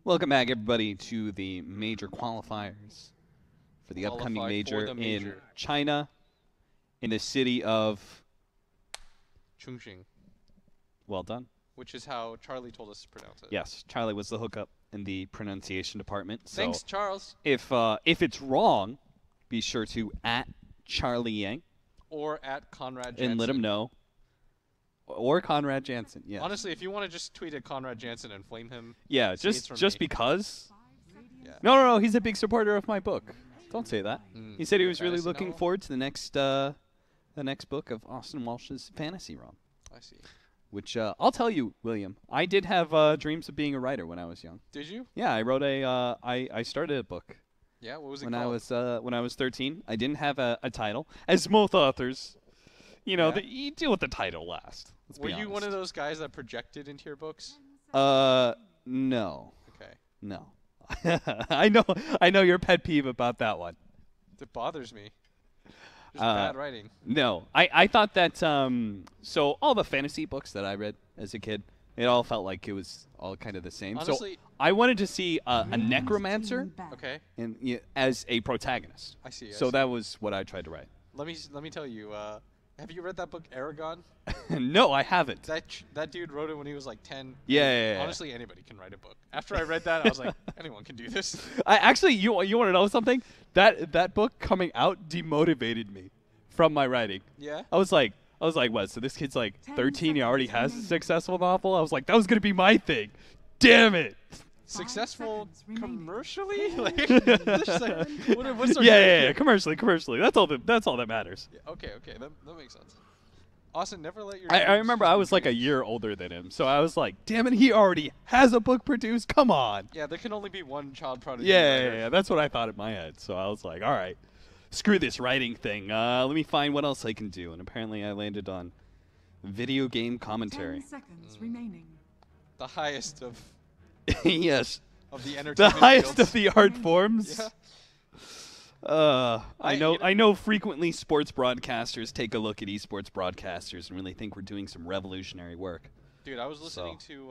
Welcome back, everybody, to the major qualifiers for the upcoming major in China, in the city of Chongqing. Well done. Which is how Charlie told us to pronounce it. Yes, Charlie was the hookup in the pronunciation department. Thanks, so Charles. If it's wrong, be sure to @Charlie Yang or @Conrad Jansen and let him know. Or Conrad Jansen, yeah. Honestly, if you want to just tweet at Conrad Jansen and flame him. Yeah, just because. Yeah. No, he's a big supporter of my book. Don't say that. He said he was really Fantasy looking novel? forward to the next book of Austin Walsh's fantasy ROM. I see. Which I'll tell you, William, I did have dreams of being a writer when I was young. Did you? Yeah, I wrote I started a book. Yeah, what was it when called? When I was 13. I didn't have a title, as most authors. You know, Yeah. you deal with the title last. Let's Were be you one honest. of those guys that projected into your books? No. Okay. No. I know your pet peeve about that one. It bothers me. Just bad writing. No. I thought that so all the fantasy books that I read as a kid, it all felt like it was all kind of the same. Honestly, so I wanted to see a necromancer okay. as a protagonist. I see. So that was what I tried to write. Let me tell you. Have you read that book, Aragon? No, I haven't. That dude wrote it when he was like 10. Yeah. Honestly, anybody can write a book. After I read that, I was like, anyone can do this. Actually, you want to know something? That book coming out demotivated me from my writing. Yeah. I was like, what? So this kid's like 13, he already has a successful novel? I was like, that was gonna be my thing. Damn it. Successful commercially? Like, what's our yeah, commercially. That's all that matters. Yeah, okay, that makes sense. Austin, never let your. I remember I was like a year older than him, so I was like, damn it, he already has a book produced. Come on. Yeah, there can only be one child prodigy. Yeah, that's what I thought in my head. So I was like, all right, screw this writing thing. Let me find what else I can do. And apparently I landed on video game commentary. 10 seconds remaining. The highest of. Yes. Of the entertainment the highest fields. of the art forms. Yeah. I know frequently sports broadcasters take a look at esports broadcasters and really think we're doing some revolutionary work. Dude, I was listening to who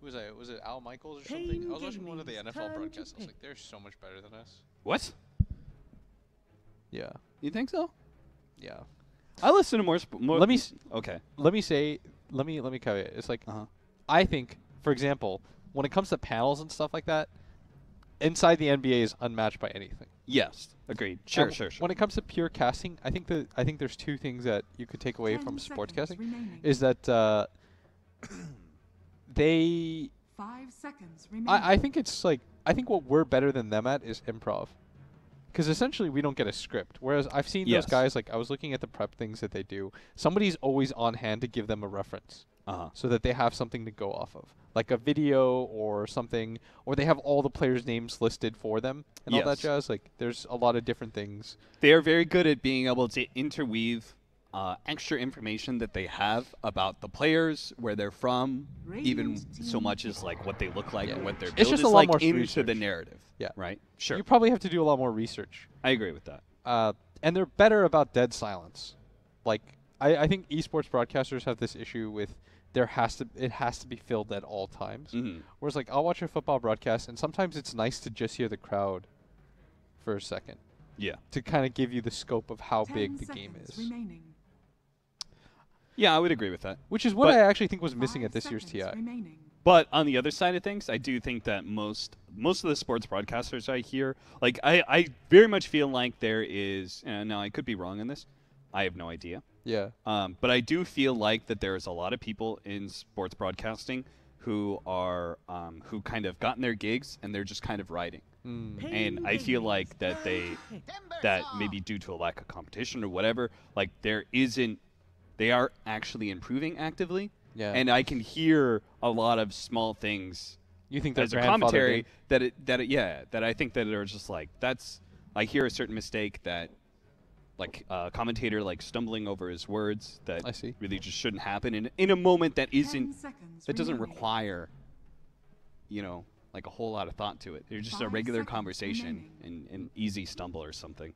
was that? Was it Al Michaels or something? I was watching one of the NFL broadcasts. I was like, they're so much better than us. What? Yeah. You think so? Yeah. I listen to more. Let me okay. Let me caveat. It's like I think, for example, when it comes to panels and stuff like that, inside the NBA is unmatched by anything. Yes, agreed. Sure. When it comes to pure casting, I think there's two things that you could take away from sports casting. Remaining. Is that they 5 seconds remaining. I think what we're better than them at is improv. Because essentially we don't get a script. Whereas I've seen those guys, like I was looking at the prep things that they do. Somebody's always on hand to give them a reference. So that they have something to go off of. Like a video or something. Or they have all the players' names listed for them and all that jazz. Like there's a lot of different things. They are very good at being able to interweave extra information that they have about the players, where they're from, even so much as like what they look like and what their build it's just is a lot like more into research. the narrative. Yeah. Right? Sure. You probably have to do a lot more research. I agree with that. And they're better about dead silence. Like I think esports broadcasters have this issue with it has to be filled at all times. Whereas like I'll watch a football broadcast and sometimes it's nice to just hear the crowd for a second. Yeah. To kind of give you the scope of how big the game is. Remaining. Yeah, I would agree with that. Which is what I actually think was missing at this year's TI. Remaining. But on the other side of things, I do think that most of the sports broadcasters I hear, like I very much feel like there is, now I could be wrong on this, I have no idea. Yeah. But I do feel like that there's a lot of people in sports broadcasting who are who kind of gotten their gigs and they're just kind of writing. And I feel like that that maybe due to a lack of competition or whatever, like they are actually improving actively. Yeah. And I can hear a lot of small things. You think as a commentary that I think that are just like I hear a certain mistake that like a commentator like stumbling over his words that I see. really just shouldn't happen in a moment that doesn't remaining. require like a whole lot of thought to it. They're just a 5 regular seconds conversation remaining. and an easy stumble or something.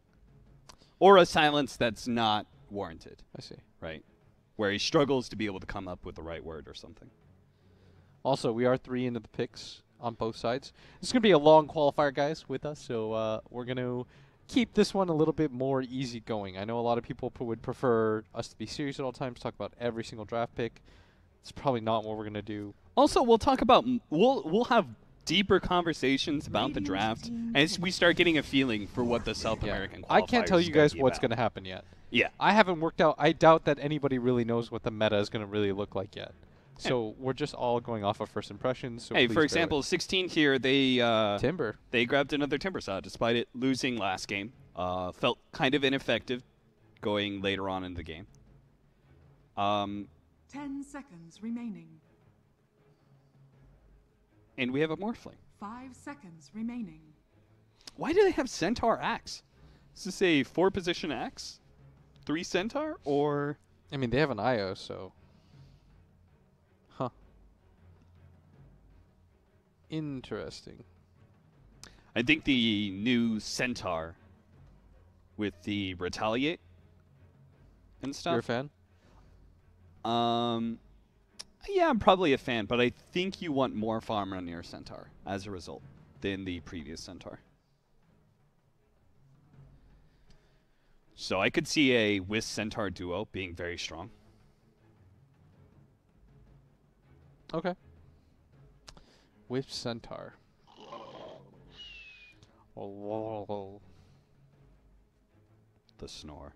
Or a silence that's not warranted. I see. Right? Where he struggles to be able to come up with the right word or something. Also, we are 3 into the picks. on both sides. It's going to be a long qualifier, guys, with us, so we're going to keep this one a little bit more easygoing. I know a lot of people would prefer us to be serious at all times, talk about every single draft pick. It's probably not what we're going to do. Also, we'll talk about we'll have deeper conversations about the draft as we start getting a feeling for what the South American qualifier I can't tell you guys what's going to happen yet. Yeah. I haven't worked out. I doubt that anybody really knows what the meta is going to really look like yet. So we're just all going off of first impressions. So hey, for example, 16 here, they Timber. They grabbed another Timber shot despite it losing last game. Felt kind of ineffective going later on in the game. 10 seconds remaining. And we have a Morphling. 5 seconds remaining. Why do they have Centaur Axe? Is this a 4-position Axe? 3 Centaur? Or... I mean, they have an IO, so... Huh. Interesting. I think the new Centaur with the Retaliate and stuff. You're a fan? Yeah, I'm probably a fan, but I think you want more farm on your Centaur as a result than the previous Centaur. So I could see a Wisp Centaur duo being very strong. Okay. Wisp Centaur. The snore.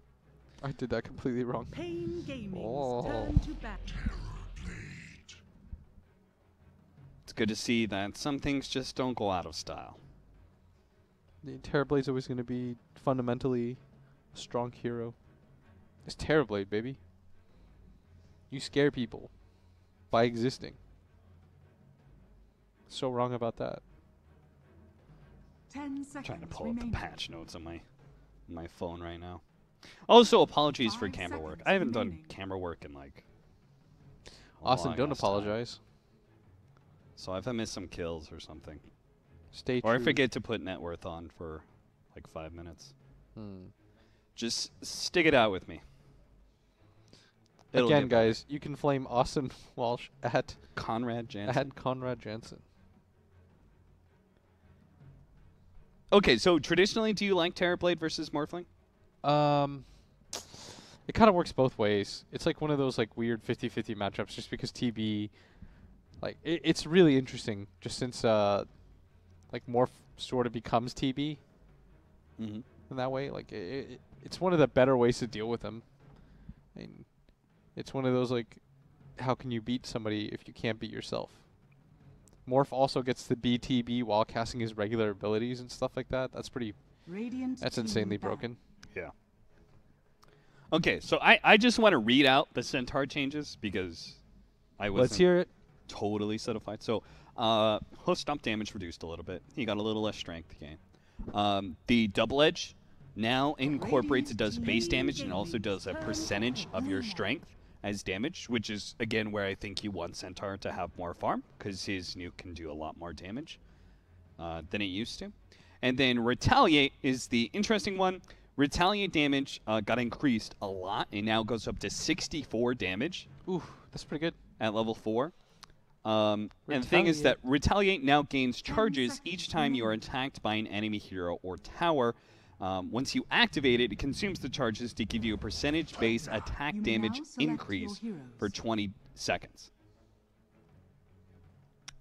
I did that completely wrong. paiN Gaming's turn to bat. It's good to see that some things just don't go out of style. The Terrorblade's always going to be fundamentally a strong hero. It's Terrorblade, baby. You scare people by existing. So wrong about that. 10 seconds Trying to pull remaining. up the patch notes on my phone right now. Also, apologies for 5 camera work. seconds I haven't remaining. done camera work in like a Austin, long don't ass time. apologize. So if I miss some kills or something, Stay or I true. forget to put net worth on for like 5 minutes, Hmm. just stick it out with me. It'll Again, get better. guys, you can flame Austin Walsh at Conrad Jansen. Conrad Jansen. Okay, so traditionally, do you like Terrorblade versus Morphling? It kind of works both ways. It's like one of those like weird 50-50 matchups just because TB, like, it's really interesting just since, like, Morph sort of becomes TB Mm-hmm. in that way. Like, it's one of the better ways to deal with him. I mean, it's one of those, like, how can you beat somebody if you can't beat yourself? Morph also gets the BTB while casting his regular abilities and stuff like that. That's pretty... Radiant That's team insanely back. broken. Yeah. Okay, so I just want to read out the Centaur changes because I wasn't Let's hear it. totally certified. So, host stomp damage reduced a little bit. He got a little less strength gain. The double edge now incorporates, it does base damage and also does a percentage of your strength as damage, which is, again, where I think you want Centaur to have more farm because his nuke can do a lot more damage than it used to. And then Retaliate is the interesting one. Retaliate damage got increased a lot. It now goes up to 64 damage. Ooh, that's pretty good. At level 4. And the thing is that Retaliate now gains charges each time you are attacked by an enemy hero or tower. Once you activate it, it consumes the charges to give you a percentage-based attack You may damage now select increase your heroes. for 20 seconds.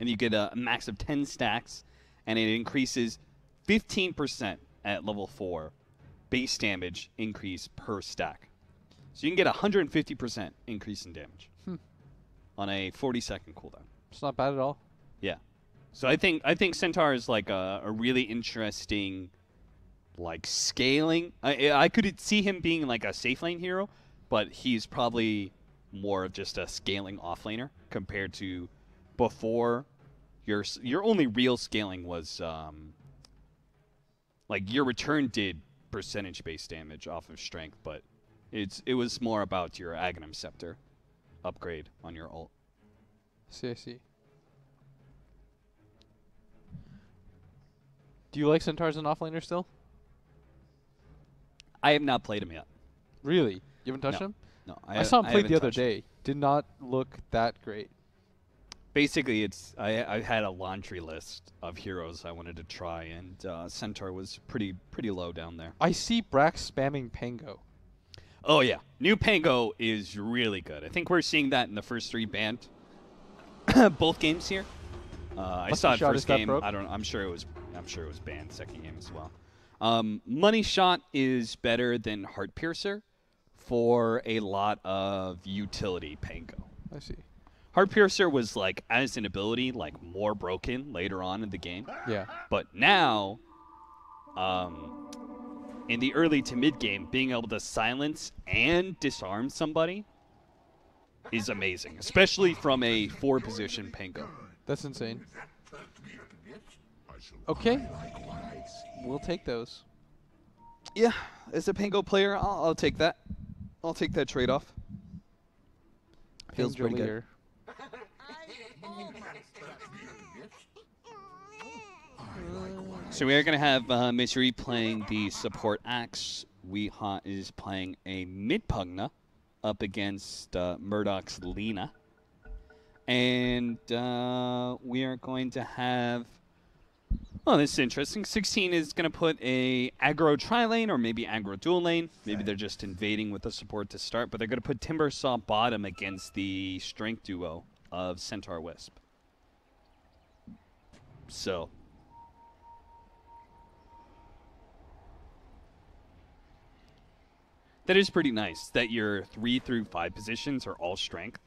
And you get a max of 10 stacks, and it increases 15% at level 4 base damage increase per stack. So you can get 150% increase in damage on a 40-second cooldown. It's not bad at all. Yeah. So I think Centaur is like a really interesting like scaling. I could see him being like a safe lane hero, but he's probably more of just a scaling offlaner compared to before. Your only real scaling was like your return did percentage-based damage off of strength, but it was more about your Aghanim Scepter upgrade on your ult. I see. Do you like Centaur as an offlaner still? I have not played him yet. Really? You haven't touched No. him? No, I saw him play haven't the other touched him. day. Did not look that great. Basically, I had a laundry list of heroes I wanted to try, and Centaur was pretty low down there. I see Brax spamming Pango. Oh yeah, new Pango is really good. I think we're seeing that in the first 3 banned both games here. I saw it first game. I'm sure it was banned second game as well. Money Shot is better than Heart Piercer for a lot of utility Pango. I see. Heart Piercer was like, as an ability, like more broken later on in the game. Yeah. But now, in the early to mid game, being able to silence and disarm somebody is amazing, especially from a 4-position Pango. That's insane. Okay. We'll take those. Yeah, as a Pango player, I'll take that. I'll take that trade-off. Feels pretty good. So we are going to have Misery playing the support Axe. Weehaw is playing a mid Pugna up against Murdoch's Lina. And we are going to have... Oh, this is interesting. 16 is going to put a aggro tri-lane or maybe aggro dual lane. Maybe they're just invading with the support to start, but they're going to put Timbersaw bottom against the strength duo of Centaur Wisp. So... that is pretty nice, that your 3 through 5 positions are all strength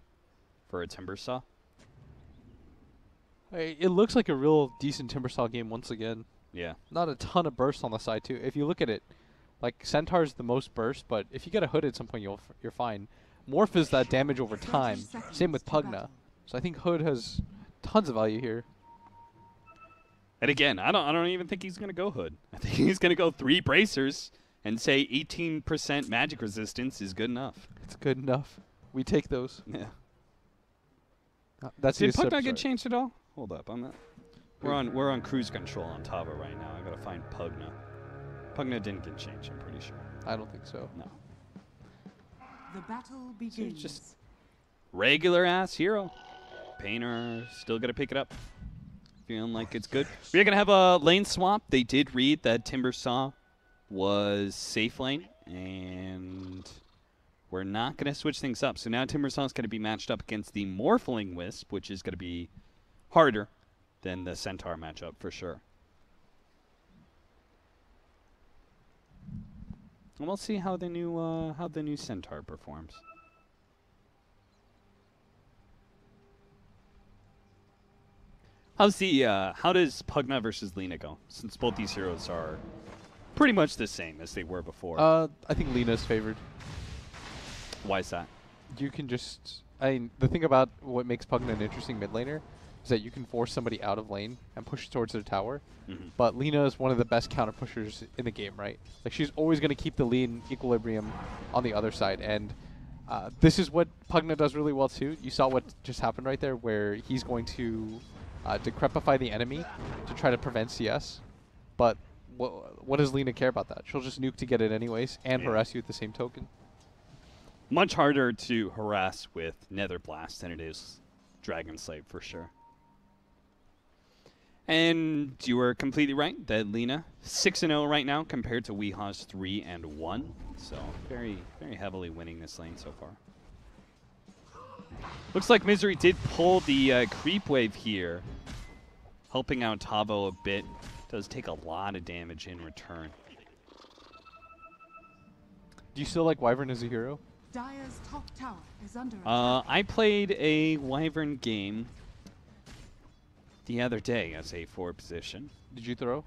for a Timbersaw. It looks like a real decent Timbersaw game once again. Yeah. Not a ton of burst on the side, too. If you look at it, like, Centaur's the most burst, but if you get a Hood at some point, you're fine. Morph is that damage over time. Same with Pugna. So I think Hood has tons of value here. And again, I don't even think he's going to go Hood. I think he's going to go 3 bracers and say 18% magic resistance is good enough. It's good enough. We take those. Yeah. Did Pugna get changed at all? Hold up, I'm not. We're on cruise control on Tava right now. I gotta find Pugna. Pugna didn't get changed, I'm pretty sure. I don't think so. No. The battle begins. So just regular ass hero. paiN still gonna pick it up. Feeling like it's good. We're gonna have a lane swap. They did read that Timbersaw was safe lane, and we're not going to switch things up. So now Timbersaw is going to be matched up against the Morphling Wisp, which is going to be harder than the Centaur matchup for sure. And we'll see how the new Centaur performs. How does Pugna versus Lina go? Since both these heroes are pretty much the same as they were before. I think Lina's favored. Why is that? You can just... the thing about what makes Pugna an interesting mid laner is that you can force somebody out of lane and push towards their tower. Mm-hmm. But Lina is one of the best counter pushers in the game, right? Like, she's always going to keep the lane equilibrium on the other side. And this is what Pugna does really well, too. You saw what just happened right there, where he's going to decrepify the enemy to try to prevent CS. But what does Lina care about that? She'll just nuke to get it anyways and harass you at the same token. Much harder to harass with Nether Blast than it is Dragon Slave for sure. And you were completely right that Lina 6-0 right now compared to Weehaw's 3-1. So very, very heavily winning this lane so far. Looks like Misery did pull the creep wave here, helping out Tavo a bit. Does take a lot of damage in return. Do you still like Wyvern as a hero? Dire's top tower is under I played a Wyvern game the other day as a 4 position. Did you throw?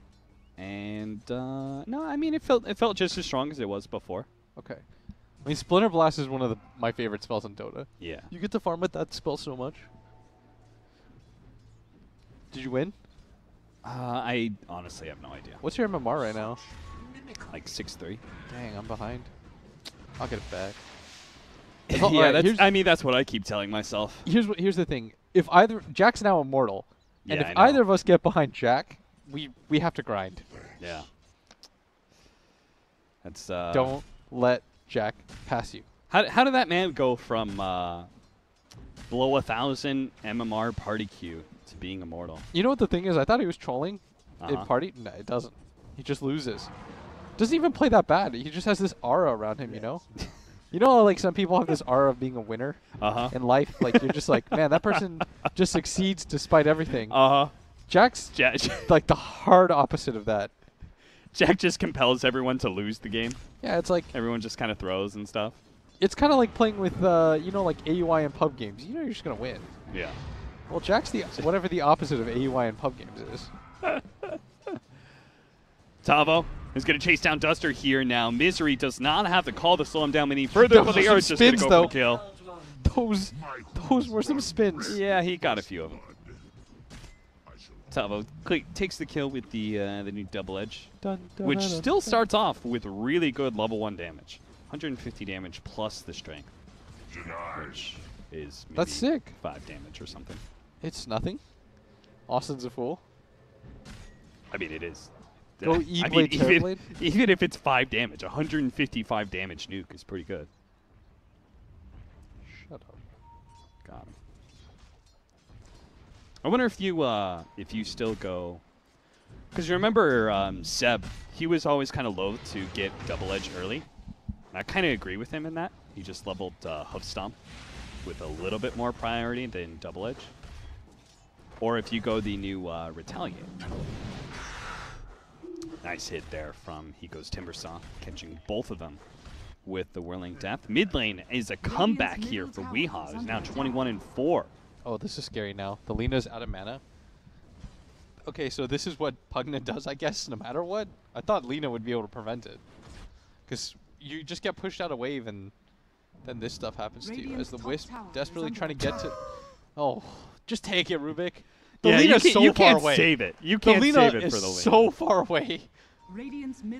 And no, I mean it felt just as strong as it was before. Okay. I mean, Splinter Blast is one of my favorite spells in Dota. Yeah. You get to farm with that spell so much. Did you win? I honestly have no idea. What's your MMR right now? Like 6-3. Dang, I'm behind. I'll get it back. Yeah, that's what I keep telling myself. Here's the thing. If Jack's now immortal, and Yeah, if either of us get behind Jack, we have to grind. Yeah. That's don't let Jack pass you. How did that man go from below 1,000 MMR party queue to being immortal. You know what the thing is? I thought he was trolling in Uh-huh. party. No, it doesn't. He just loses. Doesn't even play that bad. He just has this aura around him, you know? You know how, like, some people have this aura of being a winner in life? Like, you're just like, man, that person just succeeds despite everything. Jack's like the hard opposite of that. Jack just compels everyone to lose the game. Yeah, it's like... Everyone just kind of throws and stuff. It's kind of like playing with, you know, like AUI and pub games. You know you're just going to win. Yeah. Well, Jack's the whatever the opposite of AUI and pub games is. Tavo is going to chase down Duster here now. Misery does not have the call to slow him down any further, but they are just going to go for the kill. Those were some spins. Yeah, he got a few of them. Tavo takes the kill with the new double edge, which still starts off with really good level 1 damage. 150 damage plus the strength, which is maybe that's sick. 5 damage or something. It's nothing. Austin's a fool. I mean, it is. Go E-Blade, Terrorblade. Even if it's 5 damage, 155 damage nuke is pretty good. Shut up. Got him. I wonder if you still go, because you remember Seb, he was always kind of loath to get double edge early. And I kind of agree with him in that. He just leveled Hoof Stomp with a little bit more priority than double edge. Or if you go the new Retaliate. Nice hit there from He Goes Timbersaw, catching both of them with the Whirling Death. Mid lane is a comeback here for Weehaw. It's now 21-4. Oh, this is scary now. The Lena's out of mana. Okay, so this is what Pugna does, I guess, no matter what. I thought Lena would be able to prevent it. Because you just get pushed out a wave and then this stuff happens to you. As the Wisp desperately trying to get to... Oh, just take it, Rubik. The Lena's so far away. Save it. You can't save it for the Lena. So far away.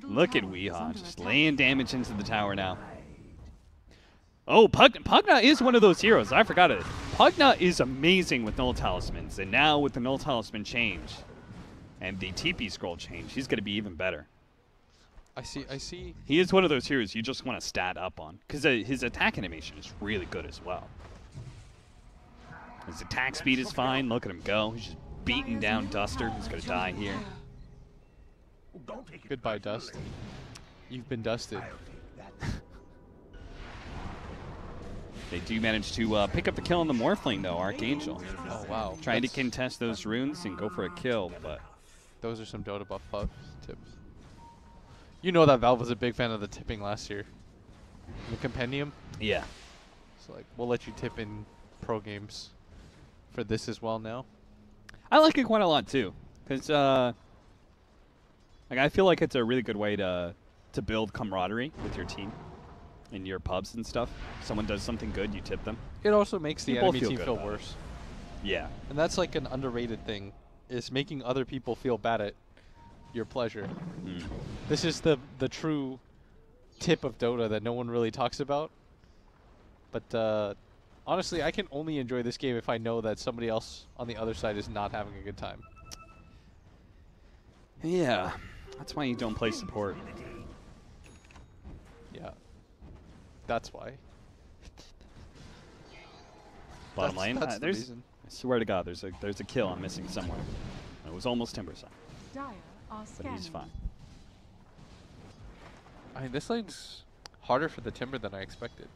Look at Weehaw just laying damage into the tower now. Oh, Pugna is one of those heroes. I forgot it. Pugna is amazing with Null Talismans, and now with the Null Talisman change and the TP scroll change, he's going to be even better. I see. He is one of those heroes you just want to stat up on, because his attack animation is really good as well. His attack speed is fine. Look at him go. He's just beating down Duster. He's going to die here. Goodbye, Dust. You've been dusted. They do manage to pick up the kill on the Morphling, though, Archangel. Oh, wow. Trying to contest those runes and go for a kill, but... Those are some Dota buff tips. You know that Valve was a big fan of the tipping last year. The Compendium? Yeah. So, like, we'll let you tip in pro games for this as well now. I like it quite a lot, too. Because, like, I feel like it's a really good way to build camaraderie with your team. In your pubs and stuff. Someone does something good, you tip them. It also makes the enemy team feel worse. Yeah. And that's like an underrated thing, is making other people feel bad at your pleasure. Mm. This is the true tip of Dota that no one really talks about. But honestly, I can only enjoy this game if I know that somebody else on the other side is not having a good time. Yeah. That's why you don't play support. Yeah. That's why. Bottom lane. That's the reason. I swear to God, there's a kill I'm missing somewhere. It was almost Timbersaw, but he's fine. I mean, this lane's harder for the Timber than I expected.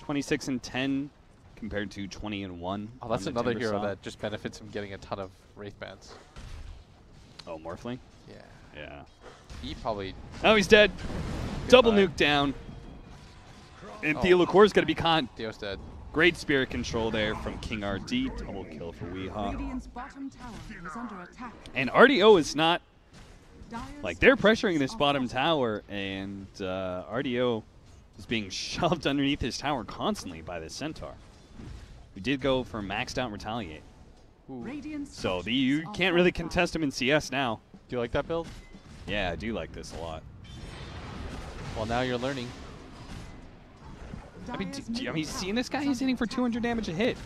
26-10 compared to 20-1. Oh, that's another hero that just benefits from getting a ton of Wraith bans. Oh, Morphling? Yeah. Yeah. He probably... Oh, he's dead. Double nuke down. And Theolacor's going to be caught. Theo's dead. Great spirit control there from King RD. Double kill for Weehaw. And RDO is not... Like, they're pressuring this bottom tower, and RDO is being shoved underneath his tower constantly by the Centaur. We did go for maxed out Retaliate. Ooh. So you can't really contest him in CS now. Do you like that build? Yeah, I do like this a lot. Well, now you're learning. I mean, seeing this guy? He's hitting for 200 damage a hit.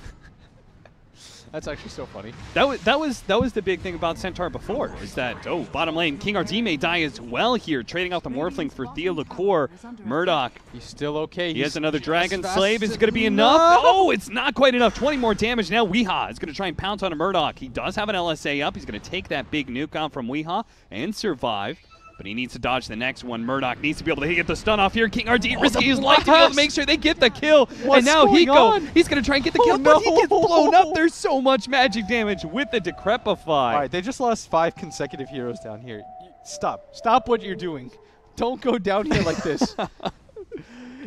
That's actually so funny. That was the big thing about Centaur before, is that, bottom lane, King RD may die as well here, trading out the Morphling for Theolacour. Murdoch. He's still okay. He has another Dragon Slave. Is it going to be enough? Oh, it's not quite enough. 20 more damage now. Weehaw is going to try and pounce on a Murdoch. He does have an LSA up. He's going to take that big nuke out from Weehaw and survive. But he needs to dodge the next one. Murdoch needs to be able to get the stun off here. King RD risking his life to be able to make sure they get the kill. And now Hiko, he's going to try and get the kill, but he gets blown up. There's so much magic damage with the Decrepify. All right, they just lost 5 consecutive heroes down here. Stop. Stop what you're doing. Don't go down here like this.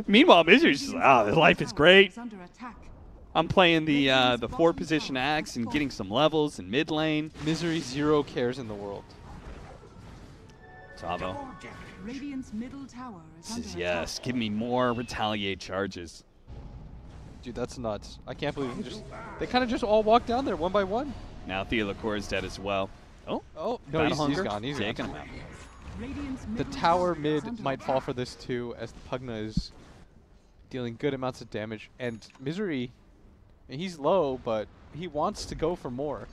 Meanwhile, Misery's just like, this life is great. I'm playing the 4-position axe and getting some levels in mid lane. Misery 0 cares in the world. Tavo. Radiant's middle tower is under attack. Yes, give me more retaliate charges. Dude, that's nuts. I can't believe they kind of just all walked down there one by one. Now Theolacour is dead as well. Oh, no, he's gone. He's taking gone. him out. The tower mid might fall for this too, as the Pugna is dealing good amounts of damage. And Misery, he's low, but he wants to go for more.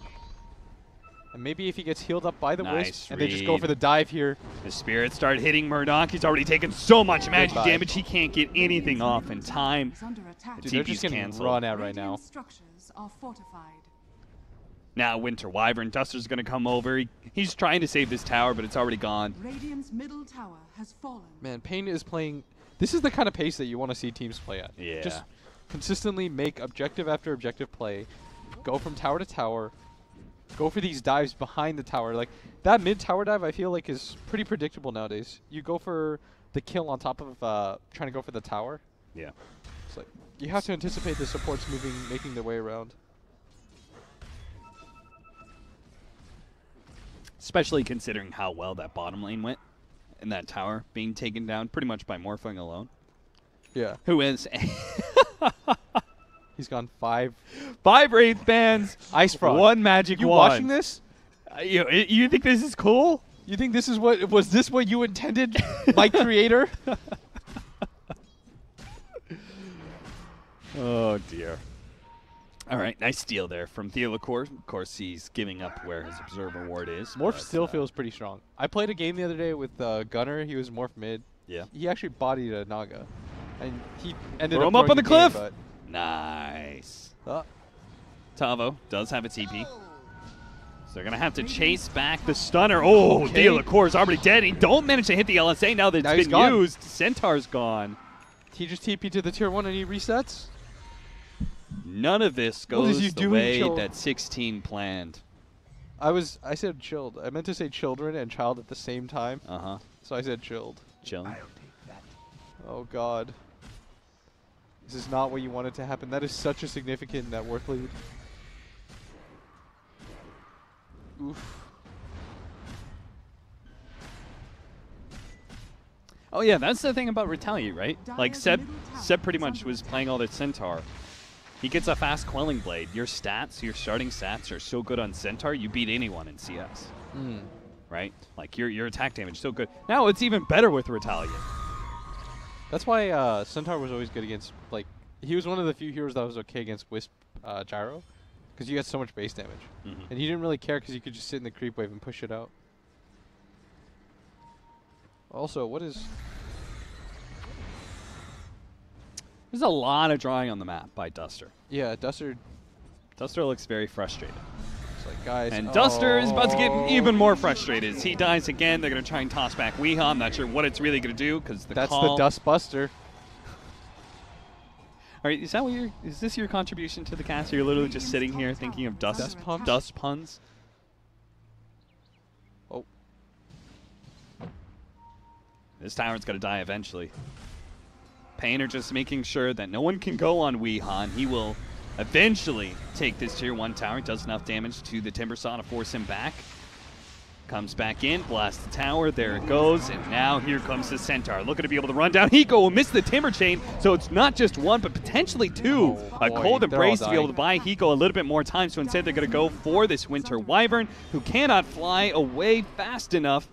And maybe if he gets healed up by the Wisp, and they just go for the dive here. The Spirits start hitting Murdoch. He's already taken so much magic damage, he can't get anything off in time. Dude, they're just getting run out right now. Now Winter Wyvern Duster's going to come over. He's trying to save this tower, but it's already gone. Radiant's middle tower has fallen. Man, paiN is playing. This is the kind of pace that you want to see teams play at. Yeah. Just consistently make objective after objective play. Go from tower to tower. Go for these dives behind the tower. Like that mid tower dive, I feel like is pretty predictable nowadays. You go for the kill on top of trying to go for the tower. Yeah. It's like you have to anticipate the supports making their way around. Especially considering how well that bottom lane went and that tower being taken down pretty much by Morphling alone. Yeah. Who is? He's gone 5 Wraith Bands. Ice Frog. 1 Magic You Wand. watching this? You think this is cool? You think this is was this what you intended, my creator? Oh, dear. All right, nice steal there from Theolacour. Of course, he's giving up where his Observer Ward is. Morph still feels pretty strong. I played a game the other day with Gunner. He was Morph mid. Yeah. He actually bodied a Naga. And he ended Throw up him up on the cliff. Game, nice. Tavo does have a TP. So they're going to have to chase back the stunner. Oh, okay. Theolacour's already dead. He don't manage to hit the LSA now that it's been used. Centaur's gone. He just TP to the tier 1 and he resets? None of this goes the way that 16 planned. I said chilled. I meant to say children and child at the same time. Uh-huh. So I said chilled. Chill. Oh, God. This is not what you wanted to happen. That is such a significant net worth lead. Oof. Oh, yeah, that's the thing about Retaliate, right? Like, Seb pretty much was playing all the Centaur. He gets a fast Quelling Blade. Your stats, your starting stats are so good on Centaur, you beat anyone in CS. Right? Like, your attack damage is so good. Now it's even better with Retaliate. That's why Centaur was always good against, like, he was one of the few heroes that was okay against Wisp Gyro, because you got so much base damage. And he didn't really care because you could just sit in the creep wave and push it out. Also, what is... There's a lot of drawing on the map by Duster. Yeah, Duster looks very frustrated. It's like, guys... And Duster is about to get even more frustrated. As he dies again, they're going to try and toss back Weehaw. I'm not sure what it's really going to do, because the That's the Dust Buster. All right, is this your contribution to the cast? Or you're literally just sitting here thinking of dust puns? Oh. This tower's going to die eventually. paiN are just making sure that no one can go on Weehaw. He will eventually take this tier 1 tower. Does enough damage to the Timber Saw to force him back. Comes back in, blasts the tower, there it goes, and now here comes the Centaur. Looking to be able to run down. Hiko will miss the Timber Chain, so it's not just 1, but potentially 2. A Cold Embrace to be able to buy Hiko a little bit more time, so instead they're going to go for this Winter Wyvern, who cannot fly away fast enough,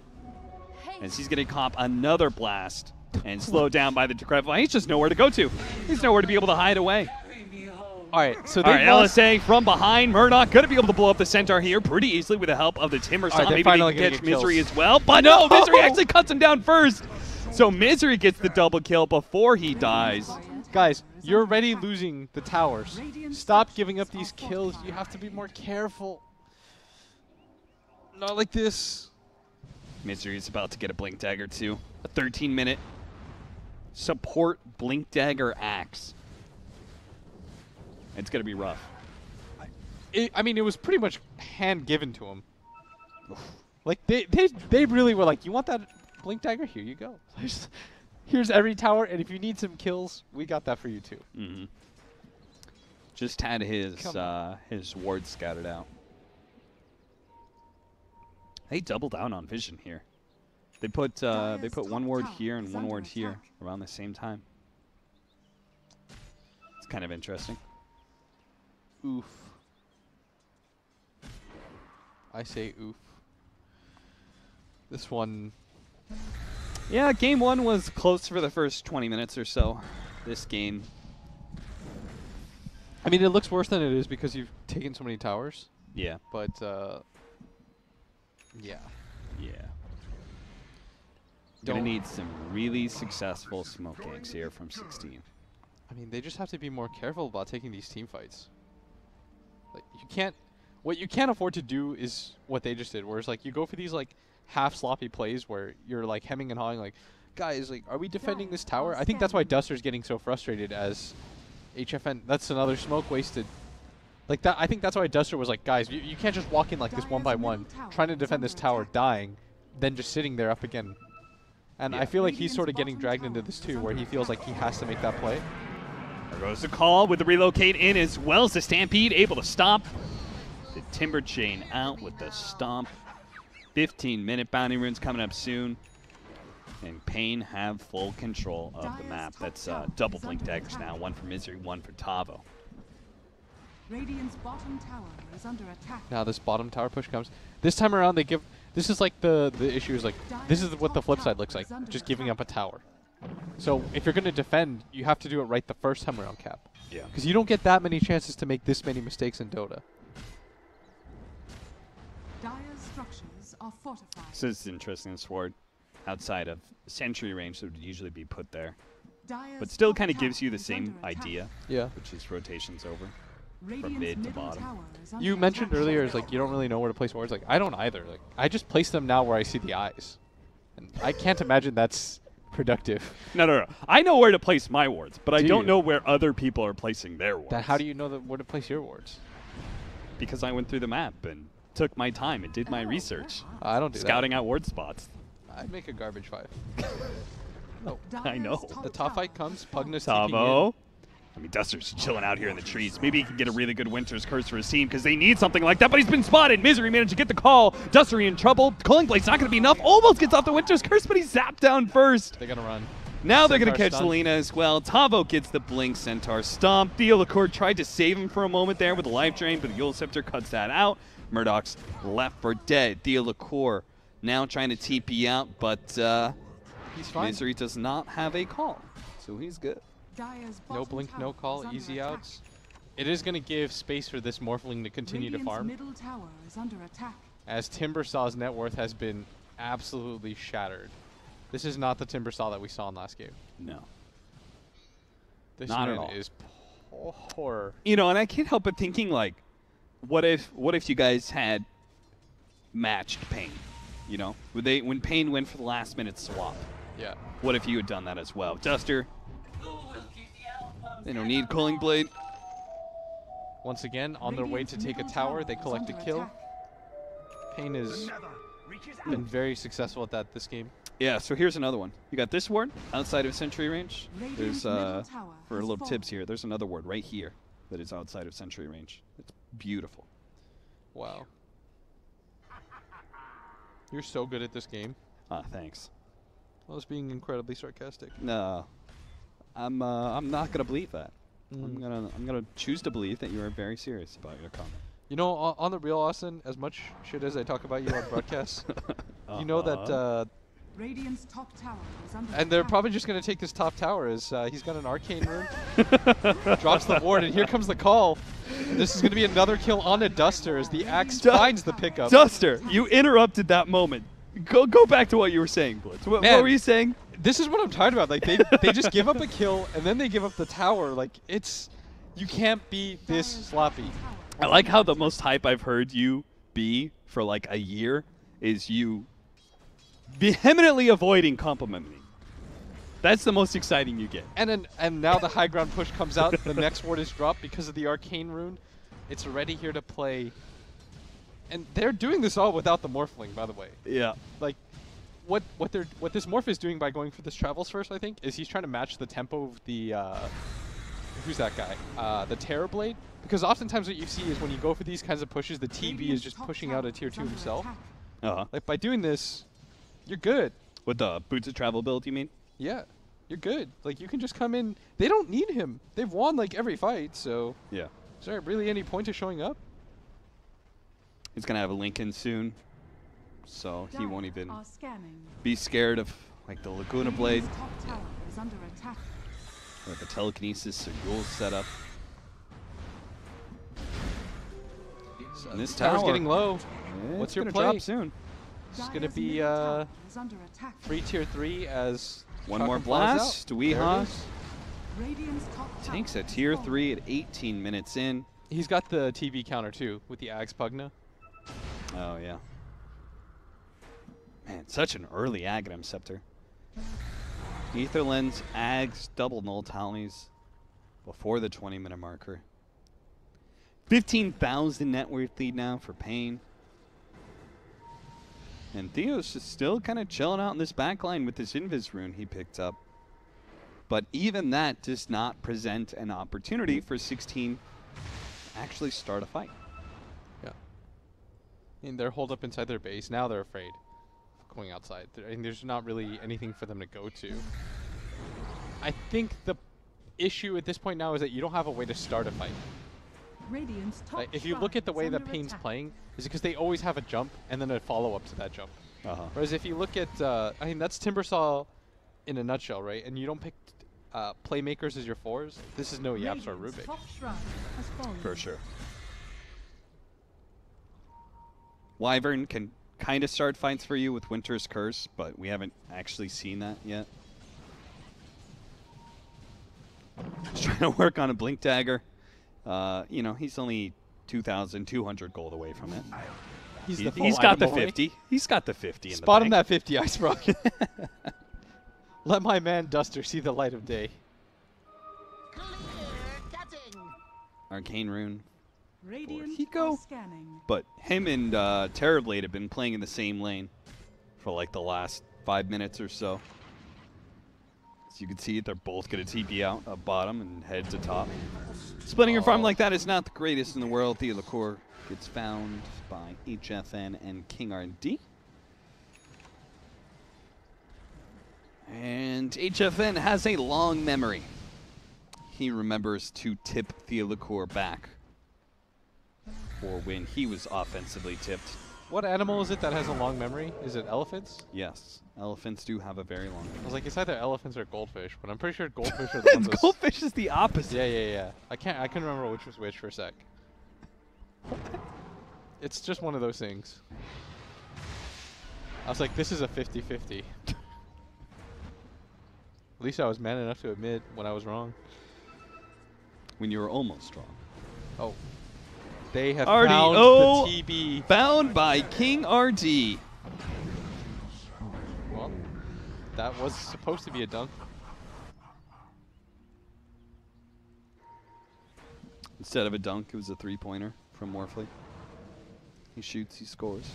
as he's going to cop another blast and slowed down by the Decrepify. He's just nowhere to go to. He's nowhere to be able to hide away. All right, so all right, LSA from behind. Murdoch going to be able to blow up the Centaur here pretty easily with the help of the Timber Saw. Right, maybe they can catch Misery as well. But no, Misery actually cuts him down first. So Misery gets the double kill before he dies. Guys, you're already losing the towers. Stop giving up these kills. You have to be more careful. Not like this. Misery is about to get a Blink Dagger too. A 13-minute support Blink Dagger axe. It's going to be rough. I mean, it was pretty much hand given to him. Like, they really were like, you want that Blink Dagger? Here you go. Here's every tower, and if you need some kills, we got that for you too. Mm-hmm. Just had his wards scouted out. They double down on vision here. They put one ward here and one ward here around the same time. It's kind of interesting. Oof. I say oof. This one. Yeah, game one was close for the first 20 minutes or so. This game. I mean, it looks worse than it is because you've taken so many towers. Yeah. But, yeah. Yeah. Gonna need some really successful smoke ganks here from 16. I mean, they just have to be more careful about taking these team fights. Like, you can't. What you can't afford to do is what they just did, where it's like you go for these like half sloppy plays where you're like hemming and hawing, like, guys, like, are we defending this tower? I think that's why Duster's getting so frustrated as HFN. That's another smoke wasted. Like that, I think that's why Duster was like, guys, you can't just walk in like this one by one, trying to defend this tower, dying, then just sitting there up again. And I feel like he's sort of getting dragged into this too, where he feels like he has to make that play. There goes the call with the relocate in as well as the Stampede able to stop the Timber Chain out with the stomp. 15-minute bounty runes coming up soon. And paiN have full control of the map. That's double Blink Daggers now. One for Misery, one for Tavo. Radiant's bottom tower is under attack. Now this bottom tower push comes. This time around they give. This is like the issue is like, this is what the flip side looks like. Just giving up a tower. So if you're going to defend, you have to do it right the first time around, Cap. Yeah. Because you don't get that many chances to make this many mistakes in Dota. Dire's structures are fortified. So this is interesting. Sword outside of sentry range that would usually be put there. But still kind of gives you the same idea. Yeah. Which is rotations over. From mid to bottom. You mentioned earlier is like you don't really know where to place wards. Like I don't either. Like I just place them now where I see the eyes, and I can't imagine that's productive. No. I know where to place my wards, but I don't know where other people are placing their wards. Then how do you know where to place your wards? Because I went through the map and took my time and did my research. I don't do Scouting out ward spots. I'd make a garbage 5. Oh, I know. The top fight comes. Pugnus Tavo. I mean, Duster's chilling out here in the trees. Maybe he can get a really good Winter's Curse for his team because they need something like that, but he's been spotted. Misery managed to get the call. Duster in trouble. Culling Blade's not going to be enough. Almost gets off the Winter's Curse, but he's zapped down first. They're going to run. Now they're going to catch Selena as well. Tavo gets the Blink Centaur stomp. Theolacourt tried to save him for a moment there with a life drain, but the Yule Scepter cuts that out. Murdoch's left for dead. Theolacourt now trying to TP out, but he's fine. Misery does not have a call, so he's good. No blink, no call, easy outs. It is going to give space for this Morphling to continue to farm. Middle tower is under attack. As Timbersaw's net worth has been absolutely shattered. This is not the Timbersaw that we saw in last game. No. This not man at all. is poor. You know, and I can't help but thinking, like, what if you guys had matched paiN? You know, when paiN went for the last minute swap. Yeah. What if you had done that as well? Duster. They don't need Culling Blade. Once again, on their way to take a tower, they collect a kill. paiN has been very successful at that this game. Yeah, so here's another one. You got this ward outside of sentry range. There's, for little tips here, there's another ward right here that is outside of sentry range. It's beautiful. Wow. You're so good at this game. Thanks. I was being incredibly sarcastic. No. I'm not gonna believe that. I'm gonna choose to believe that you are very serious about your comment. You know, on the real, Austin, as much shit as I talk about you on broadcast, you know that Radiant's top tower is under And they're attack. probably just going to take this top tower as he's got an arcane rune. Drops the ward, and here comes the call. This is going to be another kill on a Duster as the Axe finds the pickup. Duster, you interrupted that moment. Go back to what you were saying, Blitz. What were you saying? This is what I'm tired about. Like they just give up a kill and then they give up the tower. Like you can't be this sloppy. I like how the most hype I've heard you be for like a year is you vehemently avoiding complimenting. That's the most exciting you get. And now the high ground push comes out. The next ward is dropped because of the arcane rune. It's already here to play. And they're doing this all without the Morphling, by the way. Yeah. Like what this Morph is doing by going for this Travels first, I think, is he's trying to match the tempo of the who's that guy? The Terrorblade. Because oftentimes what you see is when you go for these kinds of pushes, the TB is just pushing out a tier 2 himself. Like by doing this, you're good. With the Boots of Travel build, you mean? Yeah, you're good. Like you can just come in. They don't need him. They've won like every fight, so yeah. Is there really any point to showing up? He's gonna have a Lincoln soon, so he won't even be scared of like the Laguna Blade. Or the telekinesis Yul's set up. So this tower's getting low. What's your play? Drop soon. It's gonna be 3 tier 3 as one more blast. Weehaw takes a tier 3 at 18 minutes in. He's got the TB counter too with the Axe Pugna. Oh yeah. Man, such an early Aghanim Scepter. Ether Lens, Ags, double null tallies before the 20-minute marker. 15,000 net worth lead now for paiN. And Theo's just still kind of chilling out in this backline with this Invis rune he picked up. But even that does not present an opportunity for 16 to actually start a fight. Yeah. And they're holed up inside their base. Now they're afraid of going outside. There's not really anything for them to go to. I think the issue at this point now is that you don't have a way to start a fight. Like, if you look at the way that paiN's playing, is because they always have a jump and then a follow-up to that jump. Whereas if you look at, I mean, that's Timbersaw in a nutshell, right? And you don't pick playmakers as your fours. This is no Yaps or Rubik. For sure. Wyvern can kind of start fights for you with Winter's Curse, but we haven't actually seen that yet. He's trying to work on a Blink Dagger. You know, he's only 2,200 gold away from it. He's got the 50. He's got the 50 in the bank. Spot him that 50, Ice Rock. Let my man Duster see the light of day. Arcane Rune. Hiko. But him and Terrorblade have been playing in the same lane for like the last 5 minutes or so. As you can see, they're both going to TP out at bottom and head to top. Splitting your farm like that is not the greatest in the world. The Liqueur gets found by HFN and King RD. And HFN has a long memory. He remembers to tip the Liqueur back for when he was offensively tipped. What animal is it that has a long memory? Is it elephants? Yes, elephants do have a very long memory. I was like, it's either elephants or goldfish, but I'm pretty sure goldfish are the ones. Goldfish is the opposite. Yeah. I couldn't remember which was which for a sec. It's just one of those things. I was like, this is a 50-50. At least I was man enough to admit when I was wrong. When you were almost wrong. Oh. They have found the TB. Found by King RD. Well, that was supposed to be a dunk. Instead of a dunk, it was a three-pointer from Morphley. He shoots, he scores.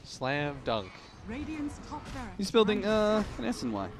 Slam dunk. He's building an SNY.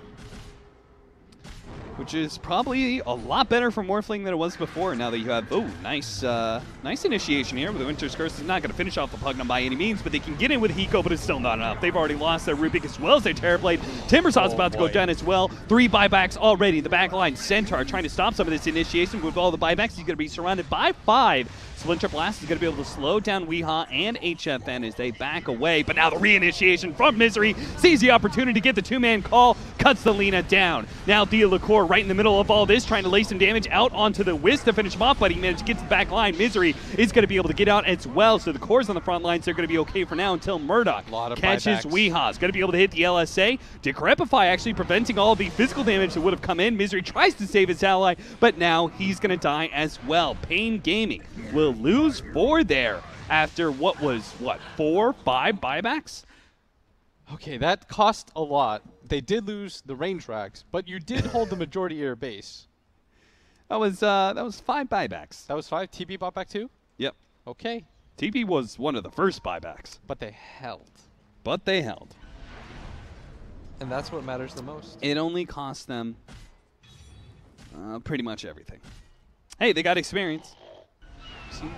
which is probably a lot better for Morphling than it was before. Now that you have, oh, nice initiation here. With the Winter's Curse is not going to finish off the Pugna by any means, but they can get in with Hiko, but it's still not enough. They've already lost their Rubik as well as their Terrorblade. Timbersaw's about to go down as well. 3 buybacks already. The back line, Centaur trying to stop some of this initiation with all the buybacks. He's going to be surrounded by 5. Splinter Blast is going to be able to slow down Weehaw and HFN as they back away. But now the reinitiation from Misery sees the opportunity to get the 2-man call, cuts the Lina down. Now Thea LaCour right in the middle of all this, trying to lay some damage out onto the Wiz to finish him off, but he managed to get to the back line. Misery is going to be able to get out as well. So the cores on the front lines are going to be okay for now until Murdoch catches Weehaw. Is going to be able to hit the LSA. Decrepify actually preventing all the physical damage that would have come in. Misery tries to save his ally, but now he's going to die as well. paiN Gaming will lose 4 there after what was, 4, 5 buybacks? Okay, that cost a lot. They did lose the range racks, but you did hold the majority of your base. That was 5 buybacks. That was 5? TP bought back 2? Yep. Okay. TP was one of the first buybacks. But they held. But they held. And that's what matters the most. It only cost them pretty much everything. Hey, they got experience. See?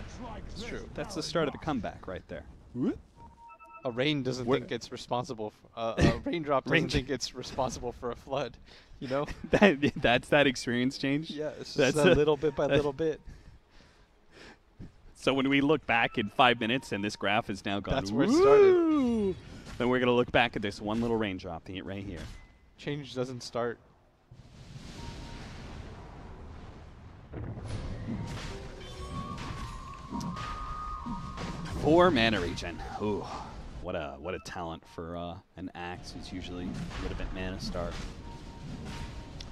It's true. That's the start of a comeback right there. A rain doesn't think it's responsible. A raindrop doesn't think it's responsible for a flood. You know? That's that experience change? Yes. That's a little bit by little bit. So when we look back in 5 minutes and this graph is now gone, that's where it started. Then we're going to look back at this one little raindrop right here. Change doesn't start. Four mana regen. Ooh, what a talent for an Axe who's usually a little bit mana starved.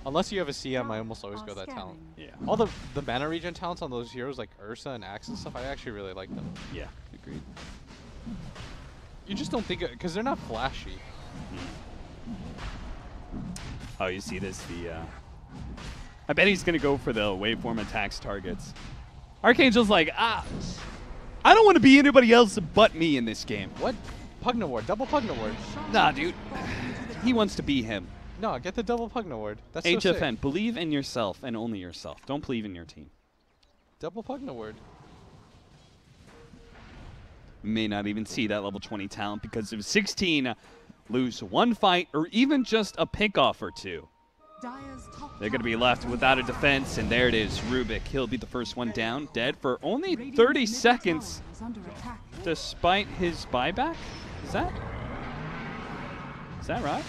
Unless you have a CM, I almost always go that talent. Yeah. All the mana regen talents on those heroes like Ursa and Axe and stuff, I actually really like them. Yeah, agreed. You just don't think it, because they're not flashy. Oh, you see this? I bet he's going to go for the waveform attacks targets. Archangel's like, I don't want to be anybody else but me in this game. What? Pugna Ward. Double Pugna Ward. Nah, dude. He wants to be him. No, get the double Pugna Ward. That's HFN, so sick. Believe in yourself and only yourself. Don't believe in your team. Double Pugna Ward. We may not even see that level 20 talent because of 16 lose 1 fight or even just a pick-off or 2. They're going to be left without a defense, and there it is. Rubik, he'll be the first one down, dead for only 30 seconds despite his buyback? Is that right?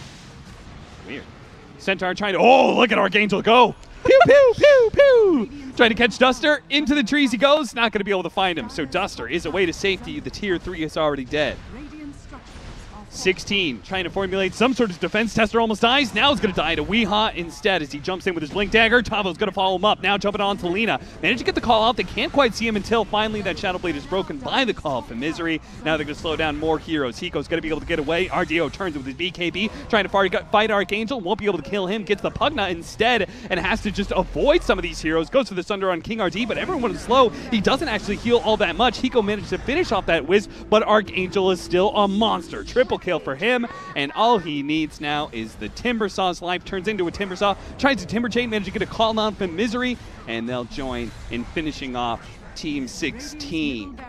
Weird. Centaur trying to, oh, look at Archangel go. Pew, pew, pew, pew. Trying to catch Duster. Into the trees he goes. Not going to be able to find him. So Duster is away to safety. The tier 3 is already dead. 16, trying to formulate some sort of defense. Tester almost dies. Now he's going to die to Weehaw instead as he jumps in with his Blink Dagger. Tavo's going to follow him up. Now jumping on to Lina. Managed to get the call out. They can't quite see him until finally that Shadow Blade is broken by the call from Misery. Now they're going to slow down more heroes. Hiko's going to be able to get away. RDO turns with his BKB, trying to fight Archangel. Won't be able to kill him. Gets the Pugna instead and has to just avoid some of these heroes. Goes for the Sunder on King RD, but everyone is slow. He doesn't actually heal all that much. Hiko managed to finish off that Wiz, but Archangel is still a monster. Triple kill for him. And all he needs now is the Timbersaw's life. Turns into a Timbersaw. Tries to Timber Chain. Manages to get a call on from Misery. And they'll join in finishing off Team 16.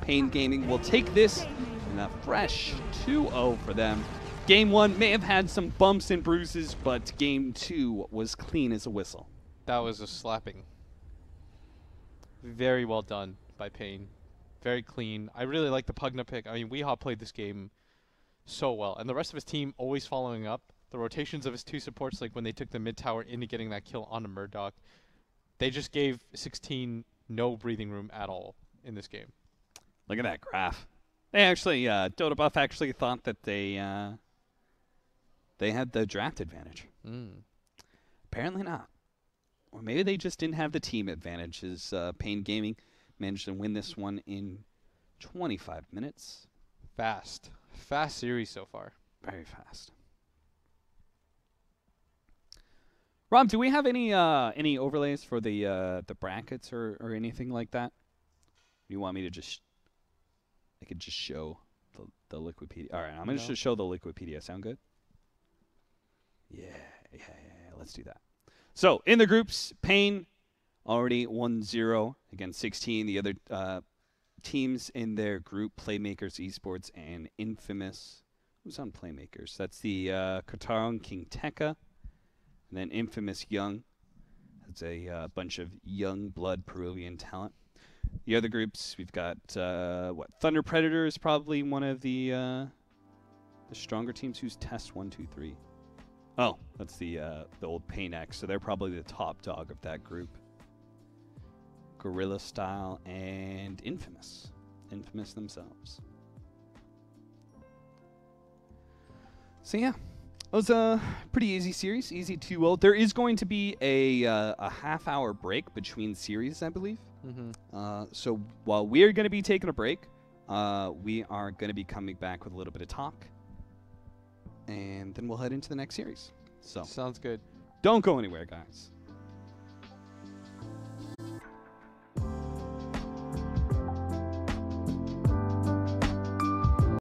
paiN Gaming will take this in a fresh 2-0 for them. Game 1 may have had some bumps and bruises, but Game 2 was clean as a whistle. That was a slapping. Very well done by paiN. Very clean. I really like the Pugna pick. I mean, Weehaw played this game so well, and the rest of his team always following up. The rotations of his 2 supports, like when they took the mid tower into getting that kill on a Murdoch, they just gave 16 no breathing room at all in this game. Look at that graph. They actually, Dota Buff actually thought that they had the draft advantage. Apparently not. Or maybe they just didn't have the team advantage, as paiN Gaming managed to win this one in 25 minutes. Fast. Fast series so far. Very fast. Rob, do we have any overlays for the brackets or anything like that? Do you want me to just? I could just show the Liquipedia. All right, I'm gonna just show the Liquipedia. Sound good? Yeah. Let's do that. So in the groups, paiN already 1-0 against 16. The other teams in their group, Playmakers Esports and Infamous. Who's on Playmakers? That's the Chongqing Tekka, and then Infamous Young. That's a bunch of young blood Peruvian talent. The other groups, we've got Thunder Predator is probably one of the stronger teams. Who's Test 1, 2, 3? Oh, that's the old paiN X. So they're probably the top dog of that group. Guerrilla Style and Infamous themselves. So yeah, it was a pretty easy series, easy 2-0. There is going to be a half-hour break between series, I believe. So while we're going to be taking a break, we are going to be coming back with a little bit of talk, and then we'll head into the next series. So sounds good. Don't go anywhere, guys.